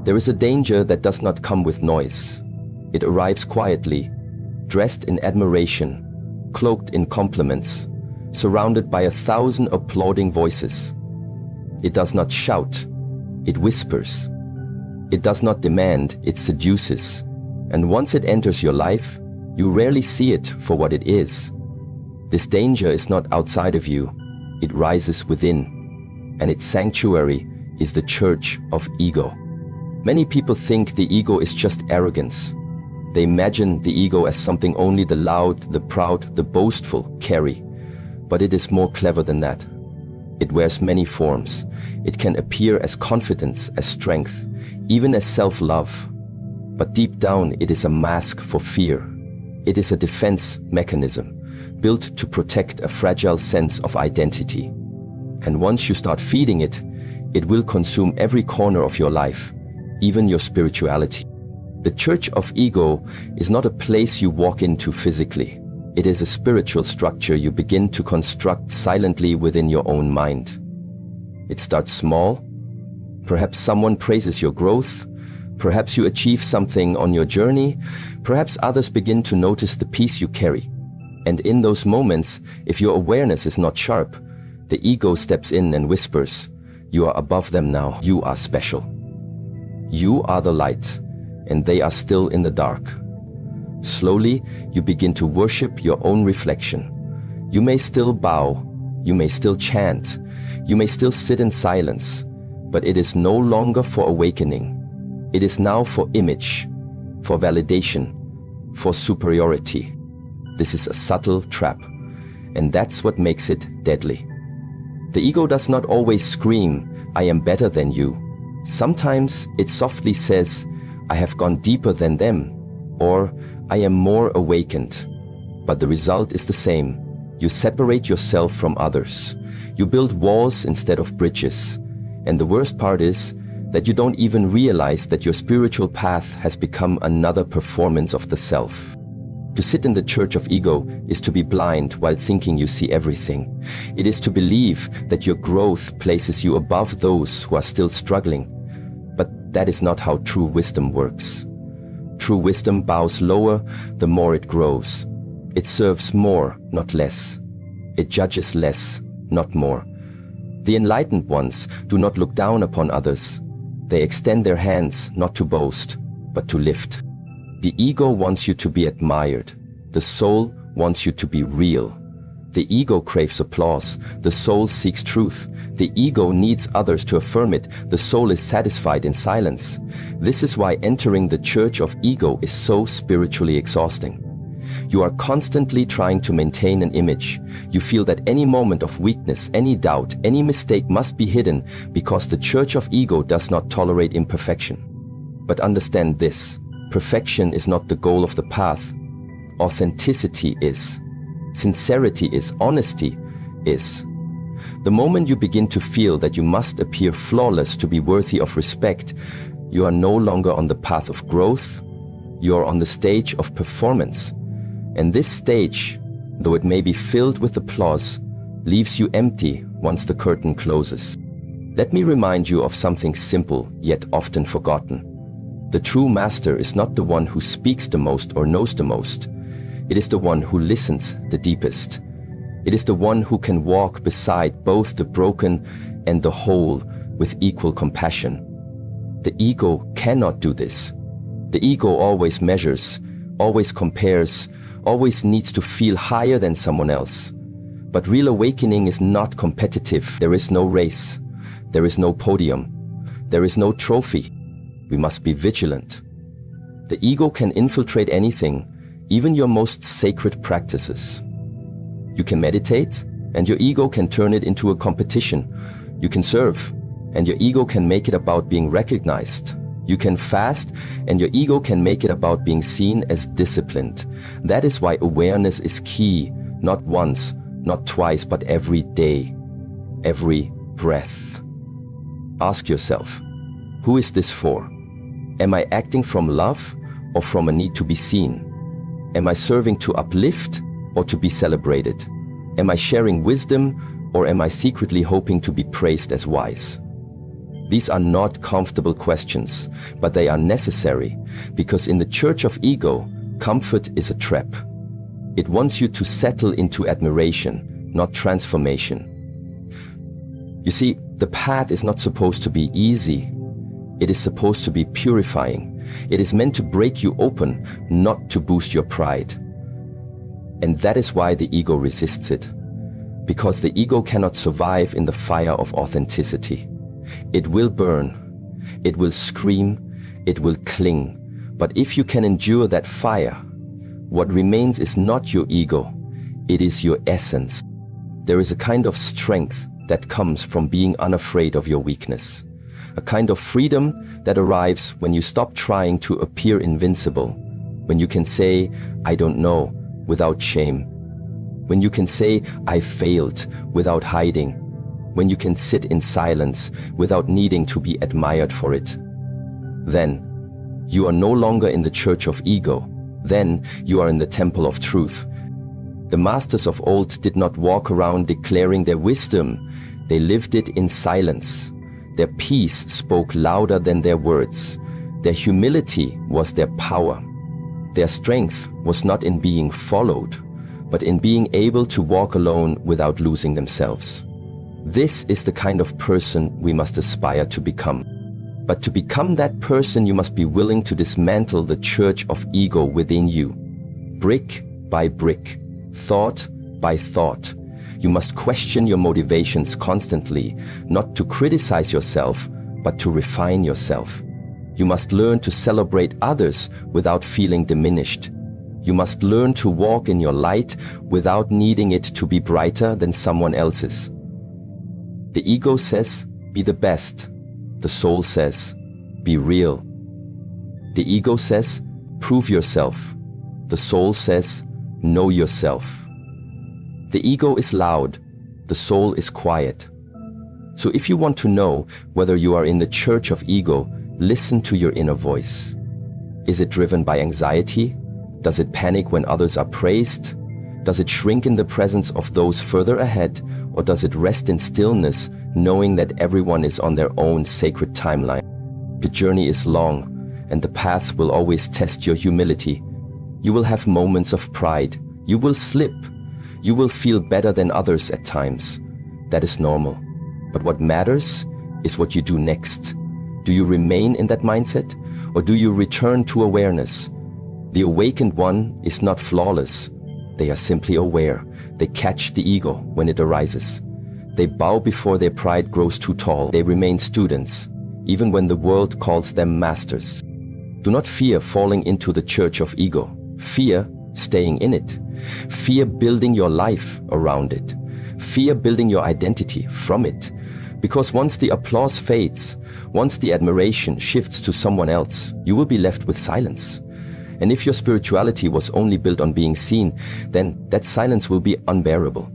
There is a danger that does not come with noise. It arrives quietly, dressed in admiration, cloaked in compliments, surrounded by 1,000 applauding voices. It does not shout, it whispers. It does not demand, it seduces. And once it enters your life, you rarely see it for what it is. This danger is not outside of you, it rises within, and its sanctuary is the church of ego. Many people think the ego is just arrogance. They imagine the ego as something only the loud, the proud, the boastful carry. But it is more clever than that. It wears many forms. It can appear as confidence, as strength, even as self-love. But deep down it is a mask for fear. It is a defense mechanism, built to protect a fragile sense of identity. And once you start feeding it, it will consume every corner of your life, even your spirituality. The church of ego is not a place you walk into physically. It is a spiritual structure you begin to construct silently within your own mind. It starts small. Perhaps someone praises your growth. Perhaps you achieve something on your journey. Perhaps others begin to notice the peace you carry. And in those moments, if your awareness is not sharp, the ego steps in and whispers, "You are above them now. You are special. You are the light, and they are still in the dark." Slowly, you begin to worship your own reflection. You may still bow, you may still chant, you may still sit in silence, but it is no longer for awakening. It is now for image, for validation, for superiority. This is a subtle trap, and that's what makes it deadly. The ego does not always scream, "I am better than you." Sometimes it softly says, "I have gone deeper than them," or "I am more awakened." But the result is the same. You separate yourself from others. You build walls instead of bridges. And the worst part is that you don't even realize that your spiritual path has become another performance of the self. To sit in the church of ego is to be blind while thinking you see everything. It is to believe that your growth places you above those who are still struggling. But that is not how true wisdom works. True wisdom bows lower the more it grows. It serves more, not less. It judges less, not more. The enlightened ones do not look down upon others. They extend their hands not to boast, but to lift. The ego wants you to be admired. The soul wants you to be real. The ego craves applause. The soul seeks truth. The ego needs others to affirm it. The soul is satisfied in silence. This is why entering the church of ego is so spiritually exhausting. You are constantly trying to maintain an image. You feel that any moment of weakness, any doubt, any mistake must be hidden because the church of ego does not tolerate imperfection. But understand this: perfection is not the goal of the path. Authenticity is. Sincerity is. Honesty is. The moment you begin to feel that you must appear flawless to be worthy of respect, you are no longer on the path of growth. You are on the stage of performance. And this stage, though it may be filled with applause, leaves you empty once the curtain closes. Let me remind you of something simple yet often forgotten. The true master is not the one who speaks the most or knows the most. It is the one who listens the deepest. It is the one who can walk beside both the broken and the whole with equal compassion. The ego cannot do this. The ego always measures, always compares, always needs to feel higher than someone else. But real awakening is not competitive. There is no race. There is no podium. There is no trophy. We must be vigilant. The ego can infiltrate anything, even your most sacred practices. You can meditate, and your ego can turn it into a competition. You can serve, and your ego can make it about being recognized. You can fast, and your ego can make it about being seen as disciplined. That is why awareness is key, not once, not twice, but every day, every breath. Ask yourself, who is this for? Am I acting from love or from a need to be seen? Am I serving to uplift or to be celebrated? Am I sharing wisdom or am I secretly hoping to be praised as wise? These are not comfortable questions, but they are necessary, because in the church of ego, comfort is a trap. It wants you to settle into admiration, not transformation. You see, the path is not supposed to be easy. It is supposed to be purifying. It is meant to break you open, not to boost your pride. And that is why the ego resists it. Because the ego cannot survive in the fire of authenticity. It will burn. It will scream. It will cling. But if you can endure that fire, what remains is not your ego. It is your essence. There is a kind of strength that comes from being unafraid of your weakness. A kind of freedom that arrives when you stop trying to appear invincible. When you can say, I don't know, without shame. When you can say, I failed, without hiding. When you can sit in silence without needing to be admired for it. Then, you are no longer in the church of ego. Then, you are in the temple of truth. The masters of old did not walk around declaring their wisdom. They lived it in silence. Their peace spoke louder than their words. Their humility was their power. Their strength was not in being followed, but in being able to walk alone without losing themselves. This is the kind of person we must aspire to become. But to become that person, you must be willing to dismantle the church of ego within you. Brick by brick, thought by thought. You must question your motivations constantly, not to criticize yourself, but to refine yourself. You must learn to celebrate others without feeling diminished. You must learn to walk in your light without needing it to be brighter than someone else's. The ego says, be the best. The soul says, be real. The ego says, prove yourself. The soul says, know yourself. The ego is loud, the soul is quiet. So if you want to know whether you are in the church of ego, listen to your inner voice. Is it driven by anxiety? Does it panic when others are praised? Does it shrink in the presence of those further ahead? Or does it rest in stillness, knowing that everyone is on their own sacred timeline? The journey is long, and the path will always test your humility. You will have moments of pride. You will slip. You will feel better than others at times. That is normal. But what matters is what you do next. Do you remain in that mindset, or do you return to awareness? The awakened one is not flawless. They are simply aware. They catch the ego when it arises. They bow before their pride grows too tall. They remain students, even when the world calls them masters. Do not fear falling into the church of ego. Fear staying in it. Fear building your life around it. Fear building your identity from it. Because once the applause fades, once the admiration shifts to someone else, you will be left with silence. And if your spirituality was only built on being seen, then that silence will be unbearable.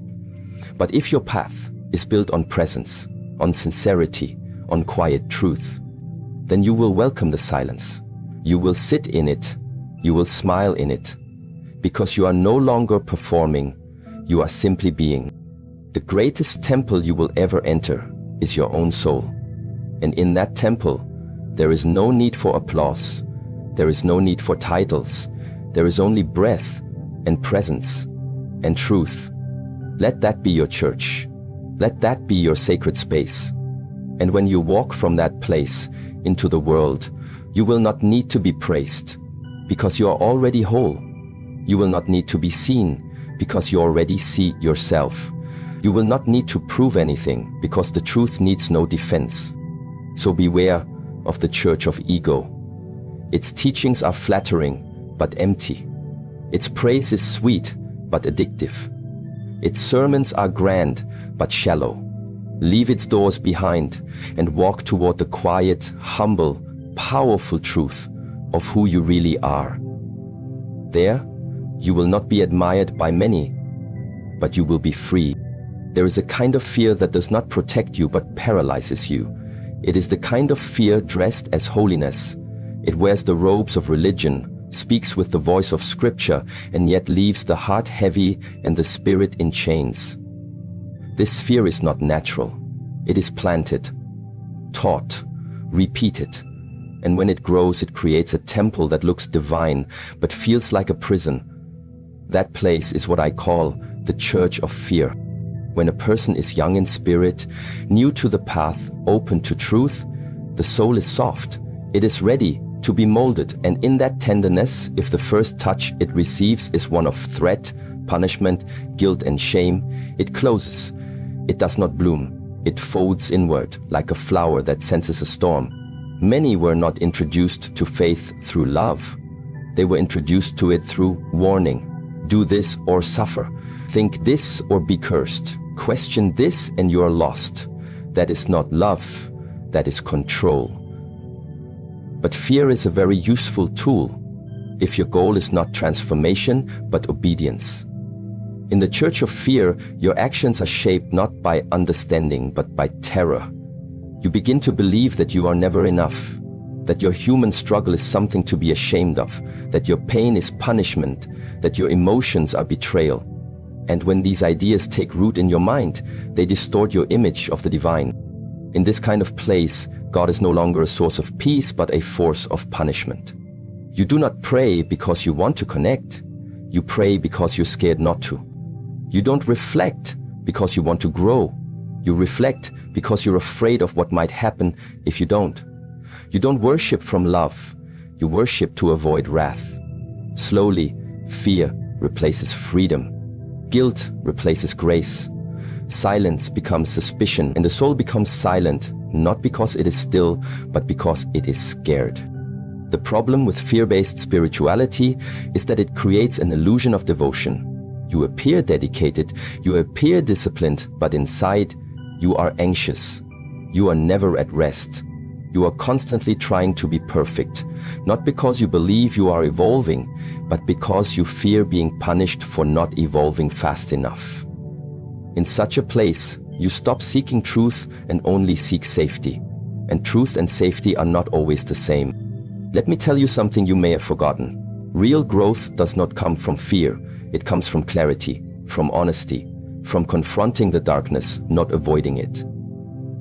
But if your path is built on presence, on sincerity, on quiet truth, then you will welcome the silence. You will sit in it. You will smile in it. Because you are no longer performing, you are simply being. The greatest temple you will ever enter is your own soul. And in that temple, there is no need for applause. There is no need for titles. There is only breath and presence and truth. Let that be your church. Let that be your sacred space. And when you walk from that place into the world, you will not need to be praised, because you are already whole. You will not need to be seen, because you already see yourself. You will not need to prove anything, because the truth needs no defense. So beware of the church of ego. Its teachings are flattering, but empty. Its praise is sweet, but addictive. Its sermons are grand, but shallow. Leave its doors behind and walk toward the quiet, humble, powerful truth of who you really are. There, you will not be admired by many, but you will be free. There is a kind of fear that does not protect you but paralyzes you. It is the kind of fear dressed as holiness. It wears the robes of religion, speaks with the voice of scripture, and yet leaves the heart heavy and the spirit in chains. This fear is not natural. It is planted. taught, repeated. And when it grows, it creates a temple that looks divine, but feels like a prison. That place is what I call the church of fear. When a person is young in spirit, new to the path, open to truth, the soul is soft. It is ready to be molded, and in that tenderness, if the first touch it receives is one of threat, punishment, guilt and shame, it closes. It does not bloom. It folds inward like a flower that senses a storm. Many were not introduced to faith through love. They were introduced to it through warning. Do this or suffer. Think this or be cursed. Question this and you are lost. That is not love. That is control. But fear is a very useful tool if your goal is not transformation but obedience. In the church of fear, your actions are shaped not by understanding but by terror. You begin to believe that you are never enough, that your human struggle is something to be ashamed of, that your pain is punishment, that your emotions are betrayal. And when these ideas take root in your mind, they distort your image of the divine. In this kind of place, God is no longer a source of peace but a force of punishment. You do not pray because you want to connect. You pray because you're scared not to. You don't reflect because you want to grow. You reflect because you're afraid of what might happen if you don't. You don't worship from love. You worship to avoid wrath. Slowly, fear replaces freedom. Guilt replaces grace. Silence becomes suspicion, and the soul becomes silent, not because it is still, but because it is scared. The problem with fear-based spirituality is that it creates an illusion of devotion. You appear dedicated, you appear disciplined, but inside, you are anxious. You are never at rest. You are constantly trying to be perfect, not because you believe you are evolving, but because you fear being punished for not evolving fast enough. In such a place, you stop seeking truth and only seek safety. And truth and safety are not always the same. Let me tell you something you may have forgotten. Real growth does not come from fear. It comes from clarity, from honesty, from confronting the darkness, not avoiding it.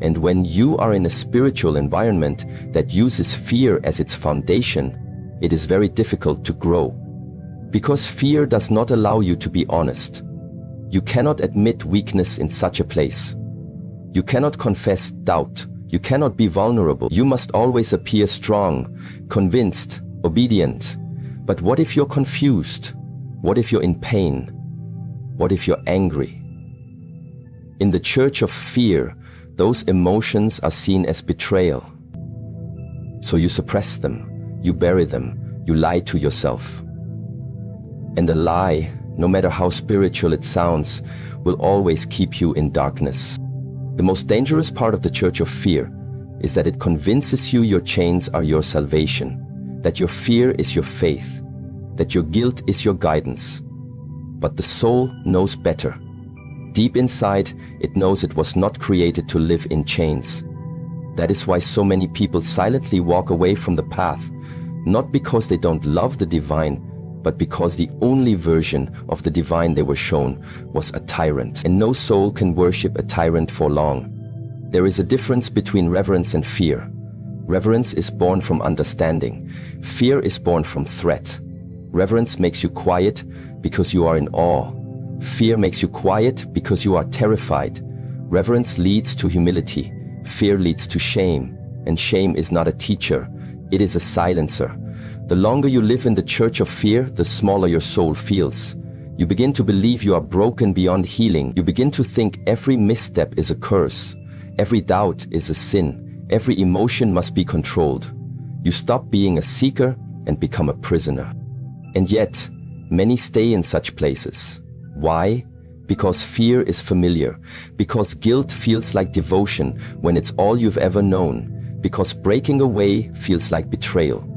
And when you are in a spiritual environment that uses fear as its foundation, it is very difficult to grow. Because fear does not allow you to be honest. You cannot admit weakness in such a place. You cannot confess doubt. You cannot be vulnerable. You must always appear strong, convinced, obedient. But what if you're confused? What if you're in pain? What if you're angry? In the church of fear, those emotions are seen as betrayal. So you suppress them, you bury them, you lie to yourself. And a lie, no matter how spiritual it sounds, will always keep you in darkness. The most dangerous part of the church of fear is that it convinces you your chains are your salvation, that your fear is your faith, that your guilt is your guidance. But the soul knows better. Deep inside, it knows it was not created to live in chains. That is why so many people silently walk away from the path, not because they don't love the divine, but because the only version of the divine they were shown was a tyrant. And no soul can worship a tyrant for long. There is a difference between reverence and fear. Reverence is born from understanding. Fear is born from threat. Reverence makes you quiet because you are in awe. Fear makes you quiet because you are terrified. Reverence leads to humility. Fear leads to shame. And shame is not a teacher. It is a silencer. The longer you live in the church of fear, the smaller your soul feels. You begin to believe you are broken beyond healing. You begin to think every misstep is a curse. Every doubt is a sin. Every emotion must be controlled. You stop being a seeker and become a prisoner. And yet, many stay in such places. Why? Because fear is familiar. Because guilt feels like devotion when it's all you've ever known. Because breaking away feels like betrayal.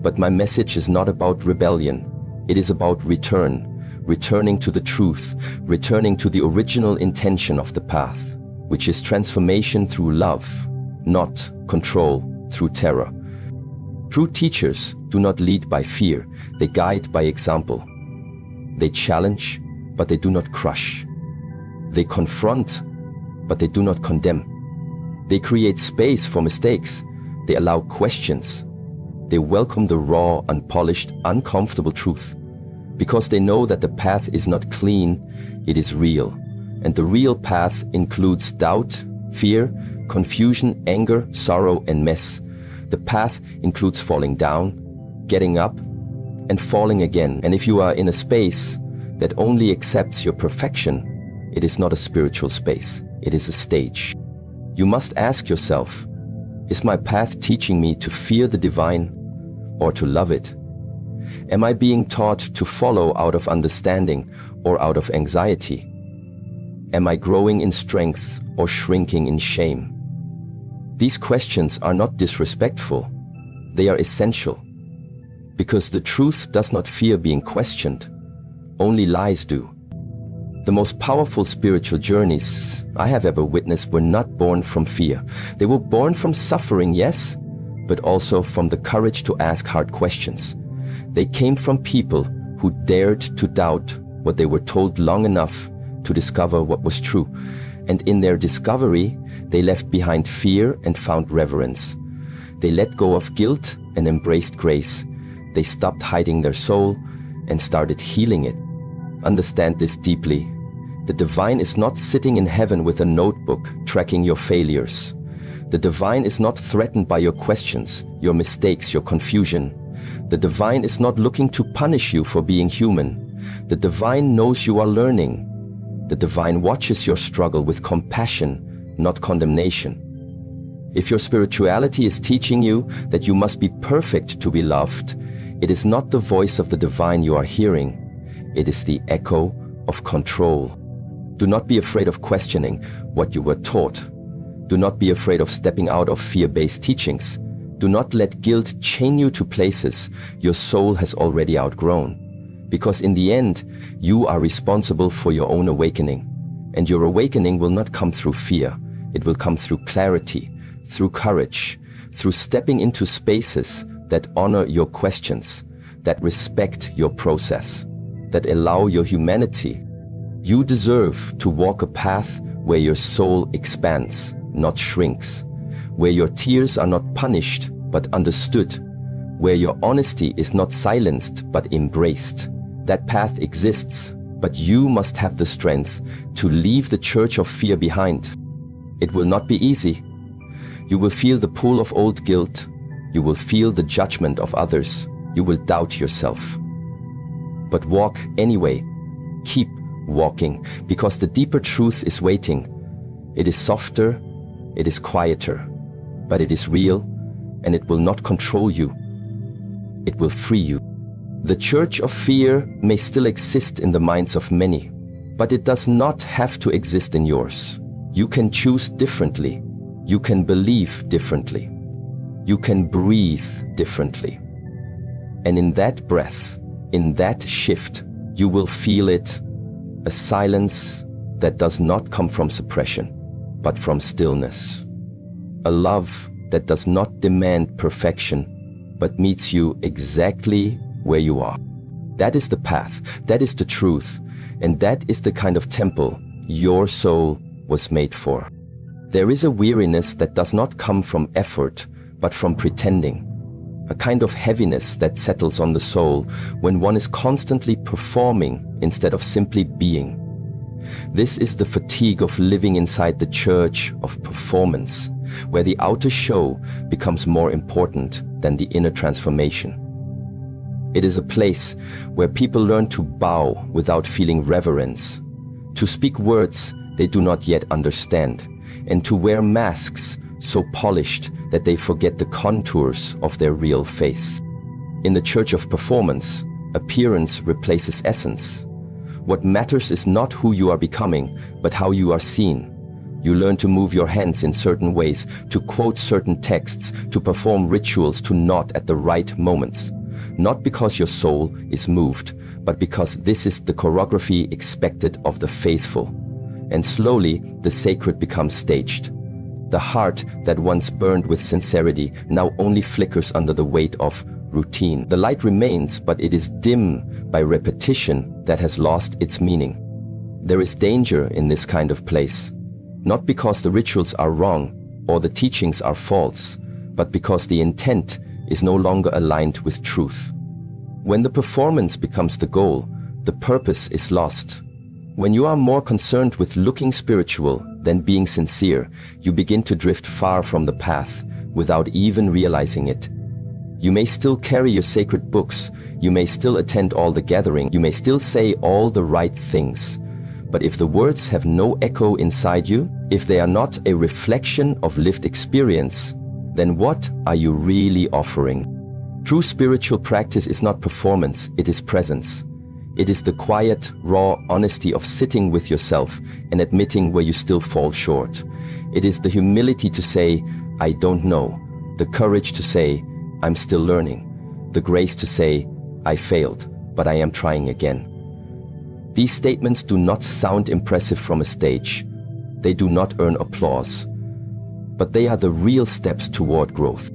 But my message is not about rebellion. It is about returning to the truth, returning to the original intention of the path, which is transformation through love, not control through terror. True teachers do not lead by fear, they guide by example. They challenge, but they do not crush. They confront, but they do not condemn. They create space for mistakes. They allow questions. They welcome the raw, unpolished, uncomfortable truth. Because they know that the path is not clean, it is real. And the real path includes doubt, fear, confusion, anger, sorrow, and mess. The path includes falling down, getting up, and falling again. And if you are in a space that only accepts your perfection, it is not a spiritual space. It is a stage. You must ask yourself, is my path teaching me to fear the divine or to love it? Am I being taught to follow out of understanding or out of anxiety? Am I growing in strength or shrinking in shame? These questions are not disrespectful. They are essential. Because the truth does not fear being questioned. Only lies do. The most powerful spiritual journeys I have ever witnessed were not born from fear. They were born from suffering, yes, but also from the courage to ask hard questions. They came from people who dared to doubt what they were told long enough to discover what was true. And in their discovery, they left behind fear and found reverence. They let go of guilt and embraced grace. They stopped hiding their soul and started healing it. Understand this deeply. The divine is not sitting in heaven with a notebook tracking your failures. The divine is not threatened by your questions, your mistakes, your confusion. The divine is not looking to punish you for being human. The divine knows you are learning. The divine watches your struggle with compassion, not condemnation. If your spirituality is teaching you that you must be perfect to be loved, it is not the voice of the divine you are hearing. It is the echo of control. Do not be afraid of questioning what you were taught. Do not be afraid of stepping out of fear-based teachings. Do not let guilt chain you to places your soul has already outgrown. Because in the end, you are responsible for your own awakening. And your awakening will not come through fear. It will come through clarity, through courage, through stepping into spaces that honor your questions, that respect your process, that allow your humanity. You deserve to walk a path where your soul expands, not shrinks, where your tears are not punished, but understood, where your honesty is not silenced, but embraced. That path exists, but you must have the strength to leave the church of fear behind. It will not be easy. You will feel the pull of old guilt. You will feel the judgment of others. You will doubt yourself. But walk anyway. Keep walking, because the deeper truth is waiting. It is softer, it is quieter, but it is real, and it will not control you. It will free you. The church of fear may still exist in the minds of many, but it does not have to exist in yours. You can choose differently. You can believe differently. You can breathe differently. And in that breath, in that shift, you will feel it, a silence that does not come from suppression, but from stillness. A love that does not demand perfection, but meets you exactly where you are. That is the path, that is the truth, and that is the kind of temple your soul was made for. There is a weariness that does not come from effort, but from pretending. A kind of heaviness that settles on the soul when one is constantly performing instead of simply being. This is the fatigue of living inside the church of performance, where the outer show becomes more important than the inner transformation. It is a place where people learn to bow without feeling reverence, to speak words they do not yet understand, and to wear masks so polished that they forget the contours of their real face. In the church of performance, appearance replaces essence. What matters is not who you are becoming, but how you are seen. You learn to move your hands in certain ways, to quote certain texts, to perform rituals, to nod at the right moments. Not because your soul is moved, but because this is the choreography expected of the faithful. And slowly, the sacred becomes staged. The heart that once burned with sincerity now only flickers under the weight of routine. The light remains, but it is dim by repetition that has lost its meaning. There is danger in this kind of place, not because the rituals are wrong, or the teachings are false, but because the intent is no longer aligned with truth. When the performance becomes the goal, the purpose is lost. When you are more concerned with looking spiritual than being sincere, you begin to drift far from the path without even realizing it. You may still carry your sacred books, you may still attend all the gathering, you may still say all the right things. But if the words have no echo inside you, if they are not a reflection of lived experience, then what are you really offering? True spiritual practice is not performance, it is presence. It is the quiet, raw honesty of sitting with yourself and admitting where you still fall short. It is the humility to say, I don't know, the courage to say, I'm still learning, the grace to say, I failed, but I am trying again. These statements do not sound impressive from a stage. They do not earn applause. But they are the real steps toward growth.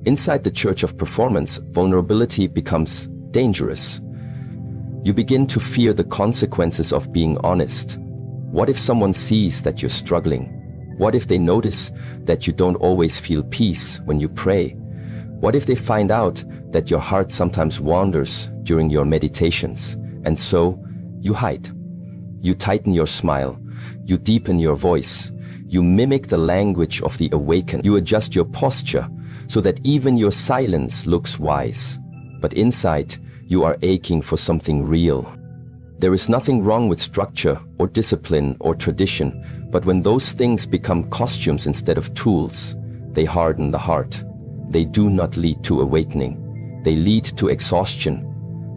Inside the church of performance, vulnerability becomes dangerous. You begin to fear the consequences of being honest. What if someone sees that you're struggling? What if they notice that you don't always feel peace when you pray? What if they find out that your heart sometimes wanders during your meditations? And so, you hide. You tighten your smile. You deepen your voice. You mimic the language of the awakened. You adjust your posture so that even your silence looks wise. But inside, you are aching for something real. There is nothing wrong with structure or discipline or tradition, but when those things become costumes instead of tools, they harden the heart. They do not lead to awakening. They lead to exhaustion.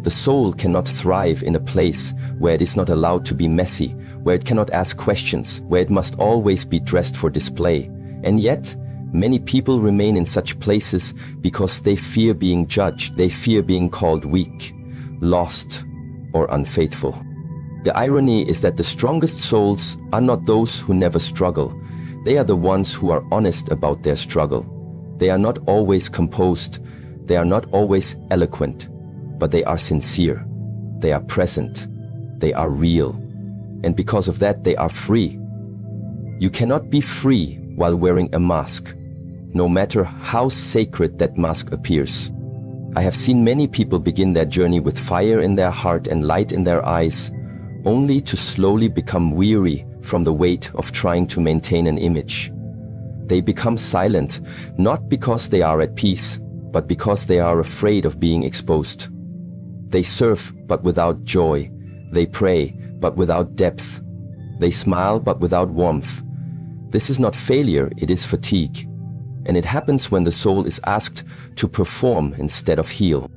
The soul cannot thrive in a place where it is not allowed to be messy, where it cannot ask questions, where it must always be dressed for display. And yet, many people remain in such places because they fear being judged, they fear being called weak, lost, or unfaithful. The irony is that the strongest souls are not those who never struggle. They are the ones who are honest about their struggle. They are not always composed, they are not always eloquent, but they are sincere, they are present, they are real. And because of that, they are free. You cannot be free while wearing a mask, no matter how sacred that mask appears. I have seen many people begin their journey with fire in their heart and light in their eyes, only to slowly become weary from the weight of trying to maintain an image. They become silent, not because they are at peace, but because they are afraid of being exposed. They serve, but without joy. They pray, but without depth. They smile, but without warmth. This is not failure, it is fatigue. And it happens when the soul is asked to perform instead of heal.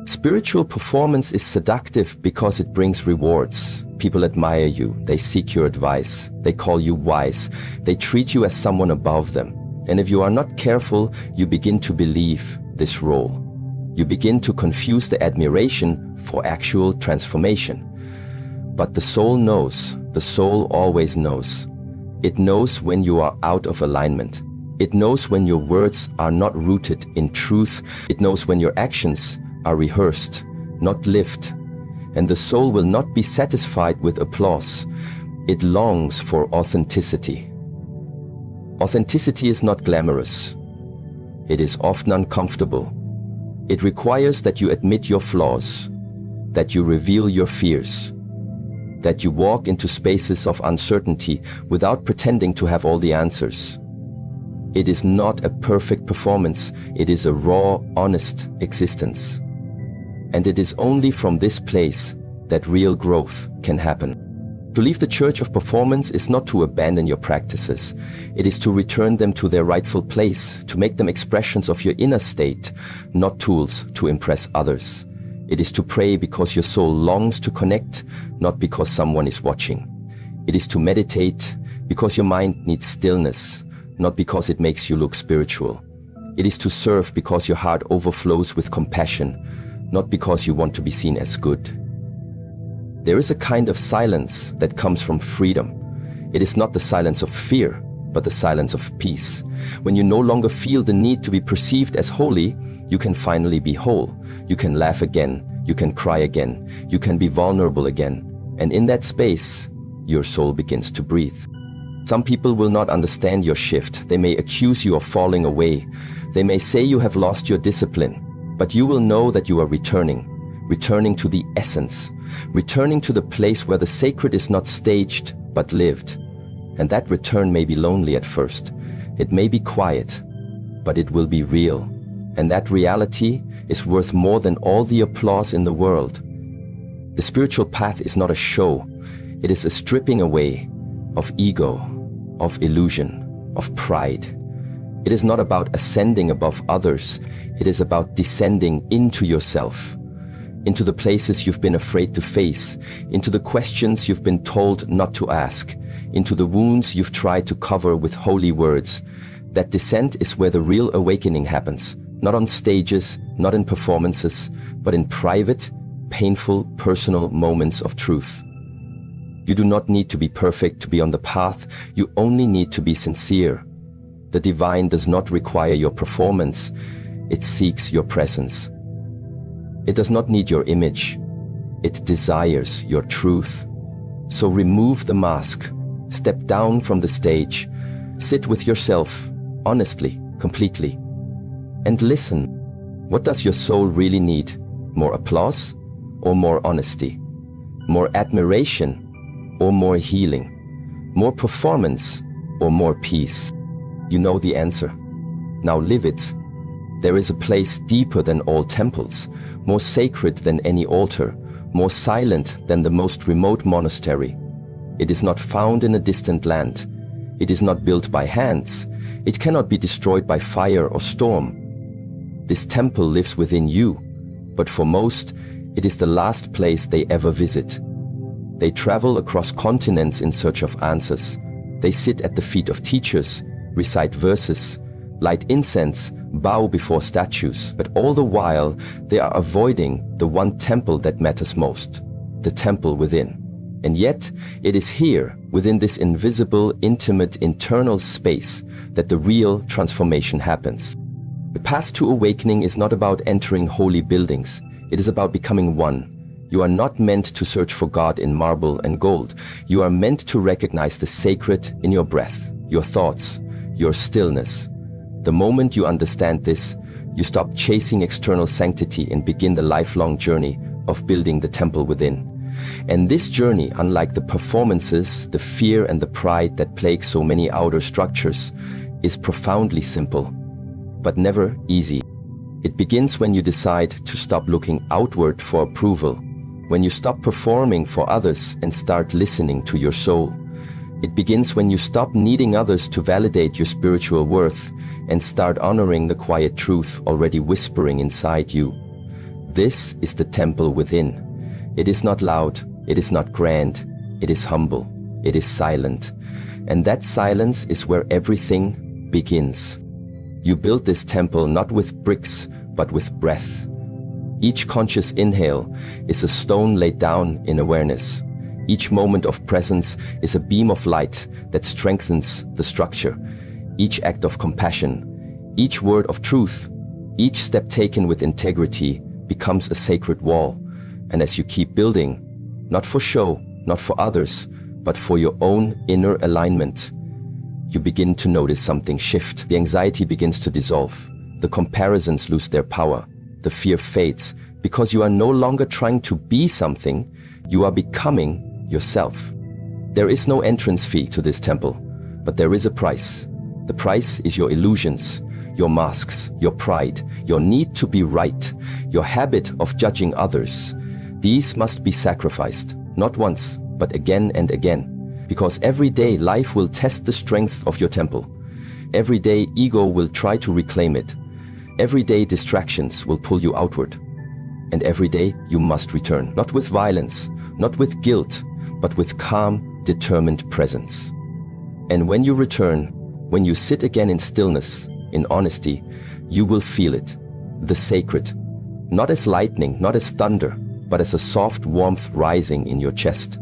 Spiritual performance is seductive because it brings rewards. People admire you, they seek your advice, they call you wise, they treat you as someone above them. And if you are not careful, you begin to believe this role. You begin to confuse the admiration for actual transformation. But the soul knows, the soul always knows. It knows when you are out of alignment. It knows when your words are not rooted in truth. It knows when your actions are rehearsed, not lived. And the soul will not be satisfied with applause. It longs for authenticity. Authenticity is not glamorous. It is often uncomfortable. It requires that you admit your flaws, that you reveal your fears, that you walk into spaces of uncertainty without pretending to have all the answers. It is not a perfect performance, it is a raw, honest existence. And it is only from this place that real growth can happen. To leave the church of performance is not to abandon your practices. It is to return them to their rightful place, to make them expressions of your inner state, not tools to impress others. It is to pray because your soul longs to connect, not because someone is watching. It is to meditate because your mind needs stillness, not because it makes you look spiritual. It is to serve because your heart overflows with compassion, not because you want to be seen as good. There is a kind of silence that comes from freedom. It is not the silence of fear, but the silence of peace. When you no longer feel the need to be perceived as holy, you can finally be whole. You can laugh again, you can cry again, you can be vulnerable again. And in that space, your soul begins to breathe. Some people will not understand your shift. They may accuse you of falling away. They may say you have lost your discipline, but you will know that you are returning to the essence, returning to the place where the sacred is not staged, but lived. And that return may be lonely at first. It may be quiet, but it will be real. And that reality is worth more than all the applause in the world. The spiritual path is not a show. It is a stripping away of ego, of illusion, of pride. It is not about ascending above others. It is about descending into yourself, into the places you've been afraid to face, into the questions you've been told not to ask, into the wounds you've tried to cover with holy words. That descent is where the real awakening happens, not on stages, not in performances, but in private, painful, personal moments of truth. You do not need to be perfect to be on the path. You only need to be sincere. The divine does not require your performance. It seeks your presence. It does not need your image. It desires your truth. So remove the mask. Step down from the stage. Sit with yourself, honestly, completely. And listen. What does your soul really need? More applause or more honesty? More admiration or more healing? More performance or more peace? You know the answer. Now live it. There is a place deeper than all temples, more sacred than any altar, more silent than the most remote monastery. It is not found in a distant land. It is not built by hands. It cannot be destroyed by fire or storm. This temple lives within you, but for most, it is the last place they ever visit. They travel across continents in search of answers. They sit at the feet of teachers, recite verses, light incense, bow before statues, but all the while they are avoiding the one temple that matters most, the temple within. And yet, it is here, within this invisible, intimate, internal space, that the real transformation happens. The path to awakening is not about entering holy buildings. It is about becoming one. You are not meant to search for God in marble and gold. You are meant to recognize the sacred in your breath, your thoughts, your stillness. The moment you understand this, you stop chasing external sanctity and begin the lifelong journey of building the temple within. And this journey, unlike the performances, the fear and the pride that plague so many outer structures, is profoundly simple, but never easy. It begins when you decide to stop looking outward for approval, when you stop performing for others and start listening to your soul. It begins when you stop needing others to validate your spiritual worth and start honoring the quiet truth already whispering inside you. This is the temple within. It is not loud, it is not grand, it is humble, it is silent. And that silence is where everything begins. You build this temple not with bricks, but with breath. Each conscious inhale is a stone laid down in awareness. Each moment of presence is a beam of light that strengthens the structure. Each act of compassion, each word of truth, each step taken with integrity becomes a sacred wall. And as you keep building, not for show, not for others, but for your own inner alignment, you begin to notice something shift. The anxiety begins to dissolve. The comparisons lose their power. The fear fades because you are no longer trying to be something, you are becoming yourself. There is no entrance fee to this temple, but there is a price. The price is your illusions, your masks, your pride, your need to be right, your habit of judging others. These must be sacrificed, not once, but again and again, because every day life will test the strength of your temple. Every day ego will try to reclaim it. Every day distractions will pull you outward. And every day you must return, not with violence, not with guilt, but with calm, determined presence. And when you return, when you sit again in stillness, in honesty, you will feel it, the sacred, not as lightning, not as thunder, but as a soft warmth rising in your chest,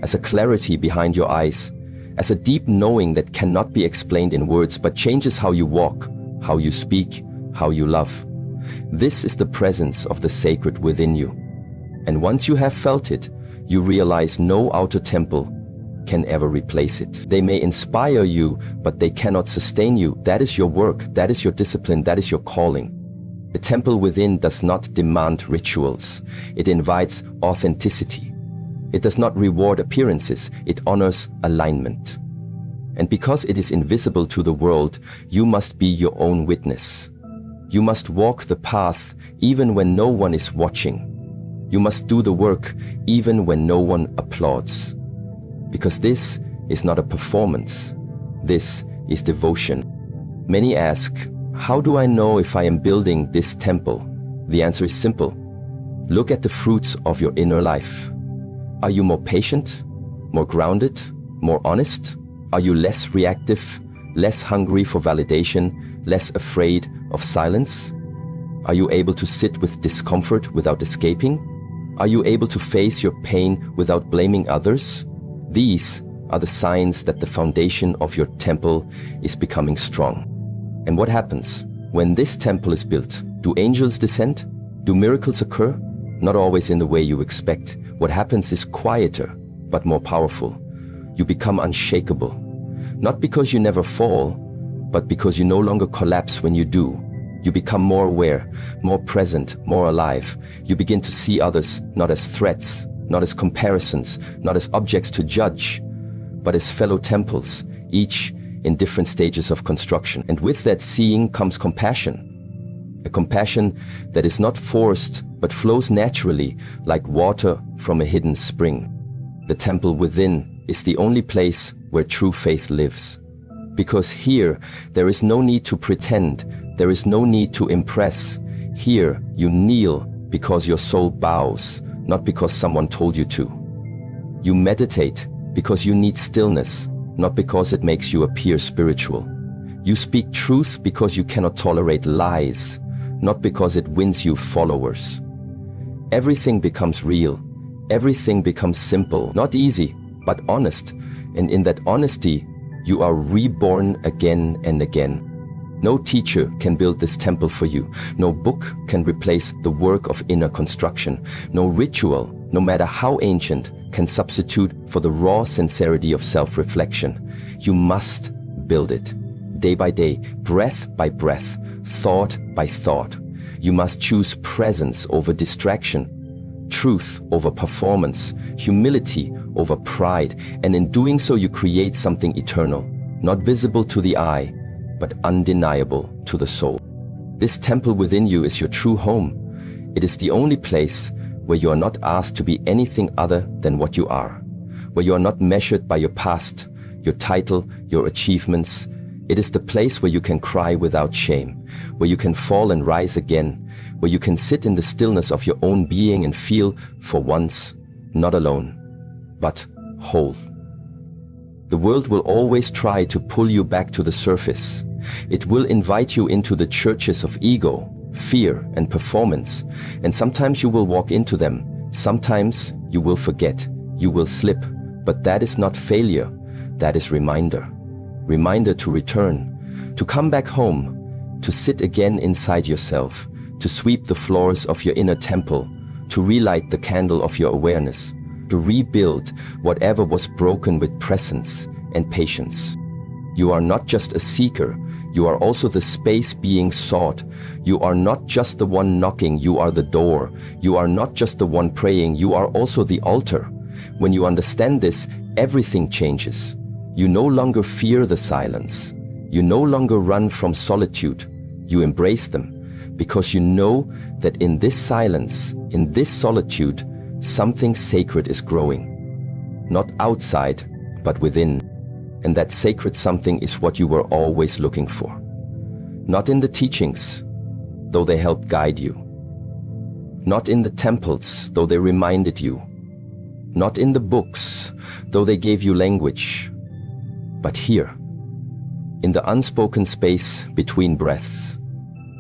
as a clarity behind your eyes, as a deep knowing that cannot be explained in words, but changes how you walk, how you speak, how you love. This is the presence of the sacred within you. And once you have felt it, you realize no outer temple, can ever replace it. They may inspire you, but they cannot sustain you. That is your work, that is your discipline, that is your calling. The temple within does not demand rituals. It invites authenticity. It does not reward appearances, it honors alignment. And because it is invisible to the world, you must be your own witness. You must walk the path even when no one is watching. You must do the work even when no one applauds. Because this is not a performance. This is devotion. Many ask, how do I know if I am building this temple? The answer is simple. Look at the fruits of your inner life. Are you more patient, more grounded, more honest? Are you less reactive, less hungry for validation, less afraid of silence? Are you able to sit with discomfort without escaping? Are you able to face your pain without blaming others? These are the signs that the foundation of your temple is becoming strong. And what happens when this temple is built? Do angels descend? Do miracles occur? Not always in the way you expect. What happens is quieter, but more powerful. You become unshakable. Not because you never fall, but because you no longer collapse when you do. You become more aware, more present, more alive. You begin to see others not as threats, not as comparisons, not as objects to judge, but as fellow temples, each in different stages of construction. And with that seeing comes compassion. A compassion that is not forced, but flows naturally like water from a hidden spring. The temple within is the only place where true faith lives. Because here, there is no need to pretend, there is no need to impress. Here, you kneel because your soul bows, not because someone told you to. You meditate because you need stillness, not because it makes you appear spiritual. You speak truth because you cannot tolerate lies, not because it wins you followers. Everything becomes real. Everything becomes simple, not easy, but honest. And in that honesty, you are reborn again and again. No teacher can build this temple for you. No book can replace the work of inner construction. No ritual, no matter how ancient, can substitute for the raw sincerity of self-reflection. You must build it, day by day, breath by breath, thought by thought. You must choose presence over distraction, truth over performance, humility over pride, and in doing so you create something eternal, not visible to the eye, but undeniable to the soul. This temple within you is your true home. It is the only place where you are not asked to be anything other than what you are, where you are not measured by your past, your title, your achievements. It is the place where you can cry without shame, where you can fall and rise again, where you can sit in the stillness of your own being and feel, for once, not alone, but whole. The world will always try to pull you back to the surface. It will invite you into the churches of ego, fear, and performance, and sometimes you will walk into them. Sometimes you will forget, you will slip, but that is not failure, that is reminder. Reminder to return, to come back home, to sit again inside yourself, to sweep the floors of your inner temple, to relight the candle of your awareness, to rebuild whatever was broken with presence and patience. You are not just a seeker, you are also the space being sought. You are not just the one knocking, you are the door. You are not just the one praying, you are also the altar. When you understand this, everything changes. You no longer fear the silence. You no longer run from solitude. You embrace them, because you know that in this silence, in this solitude, something sacred is growing. Not outside, but within. And that sacred something is what you were always looking for. Not in the teachings, though they helped guide you. Not in the temples, though they reminded you. Not in the books, though they gave you language. But here, in the unspoken space between breaths,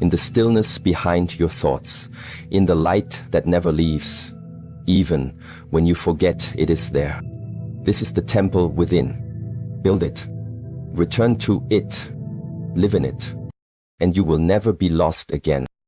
in the stillness behind your thoughts, in the light that never leaves, even when you forget it is there. This is the temple within. Build it, return to it, live in it, and you will never be lost again.